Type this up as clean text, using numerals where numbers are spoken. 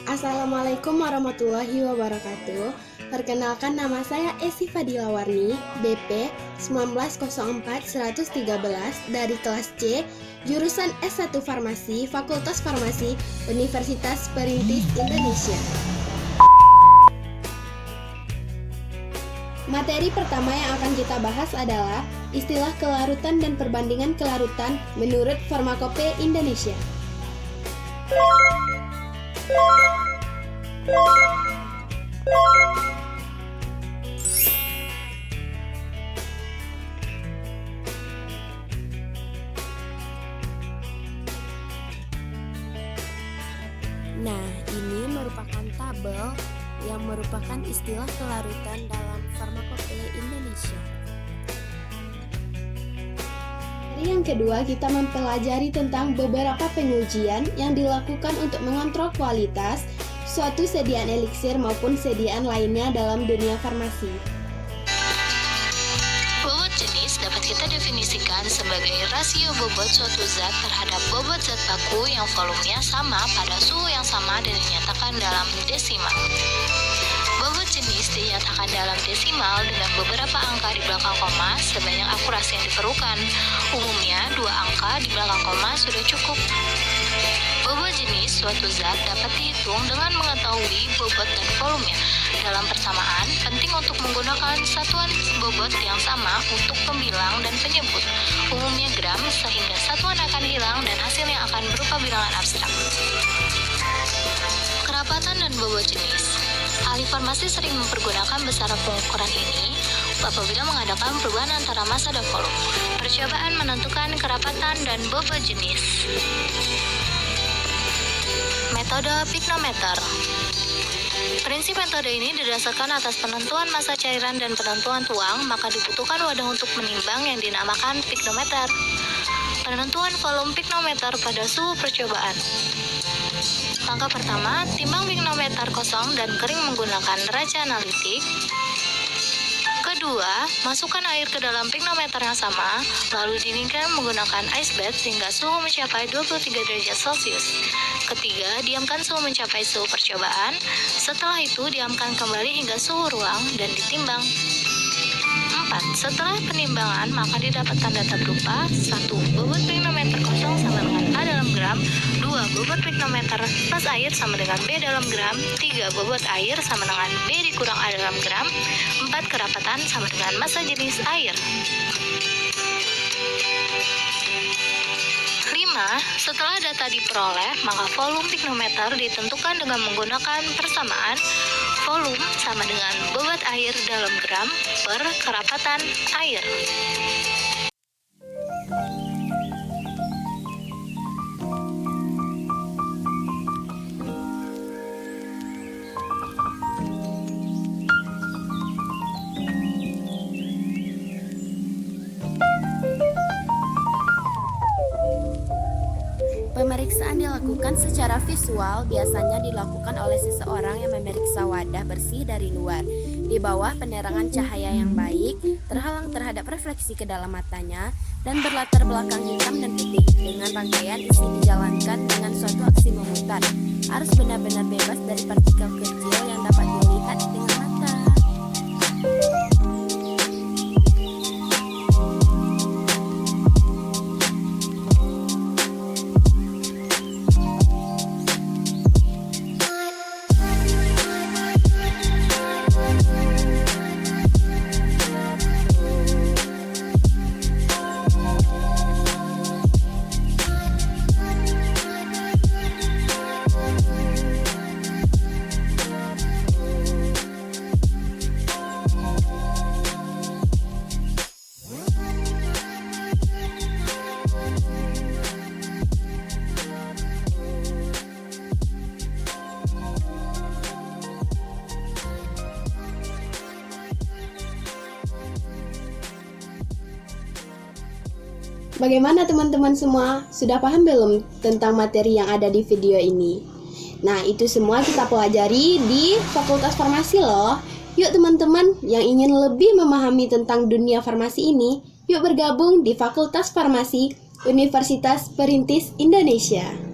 Assalamualaikum warahmatullahi wabarakatuh. Perkenalkan, nama saya Esi Fadila Warni, BP 1904-113 dari kelas C, jurusan S1 Farmasi, Fakultas Farmasi, Universitas Perintis Indonesia. Materi pertama yang akan kita bahas adalah istilah kelarutan dan perbandingan kelarutan menurut Farmakope Indonesia. Nah, ini merupakan tabel yang merupakan istilah kelarutan dalam Farmakope Indonesia. Yang kedua, kita mempelajari tentang beberapa pengujian yang dilakukan untuk mengontrol kualitas suatu sediaan eliksir maupun sediaan lainnya dalam dunia farmasi. Bobot jenis dapat kita definisikan sebagai rasio bobot suatu zat terhadap bobot zat baku yang volumenya sama pada suhu yang sama dan dinyatakan dalam desimal. Bobot jenis dinyatakan dalam desimal dengan beberapa angka di belakang koma sebanyak akurasi yang diperlukan. Umumnya, 2 angka di belakang koma sudah cukup. Bobot jenis suatu zat dapat dihitung dengan mengetahui bobot dan volumenya. Dalam persamaan, penting untuk menggunakan satuan bobot yang sama untuk pembilang dan penyebut, umumnya gram, sehingga satuan akan hilang dan hasilnya akan berupa bilangan abstrak. Kerapatan dan bobot jenis. Ahli farmasi sering mempergunakan besaran pengukuran ini apabila mengadakan perubahan antara massa dan volume. Percobaan menentukan kerapatan dan bobot jenis. Metode piknometer. Prinsip metode ini didasarkan atas penentuan massa cairan dan penentuan tuang, maka dibutuhkan wadah untuk menimbang yang dinamakan piknometer. Penentuan volume piknometer pada suhu percobaan. Langkah pertama, timbang piknometer kosong dan kering menggunakan neraca analitik. Kedua, masukkan air ke dalam piknometer yang sama, lalu dinginkan menggunakan ice bath hingga suhu mencapai 23 derajat Celcius. Ketiga, diamkan suhu mencapai suhu percobaan. Setelah itu, diamkan kembali hingga suhu ruang dan ditimbang. 4. Setelah penimbangan, maka didapatkan data berupa 1. Bobot piknometer kosong sama dengan A dalam gram. 2. Bobot piknometer plus air sama dengan B dalam gram. 3. Bobot air sama dengan B dikurang A dalam gram. 4. Kerapatan sama dengan massa jenis air. 5. Setelah data diperoleh, maka volume piknometer ditentukan dengan menggunakan persamaan volume sama dengan bobot air dalam gram per kerapatan air. Pemeriksaan dilakukan secara visual, biasanya dilakukan oleh seseorang yang memeriksa wadah bersih dari luar. Di bawah penerangan cahaya yang baik, terhalang terhadap refleksi ke dalam matanya, dan berlatar belakang hitam dan putih. Dengan rangkaian isi dijalankan dengan suatu aksi memutar. Harus benar-benar bebas dari partikel kecil yang dapat dilihat dengan mata. Bagaimana teman-teman semua? Sudah paham belum tentang materi yang ada di video ini? Nah, itu semua kita pelajari di Fakultas Farmasi loh. Yuk teman-teman yang ingin lebih memahami tentang dunia farmasi ini, yuk bergabung di Fakultas Farmasi Universitas Perintis Indonesia.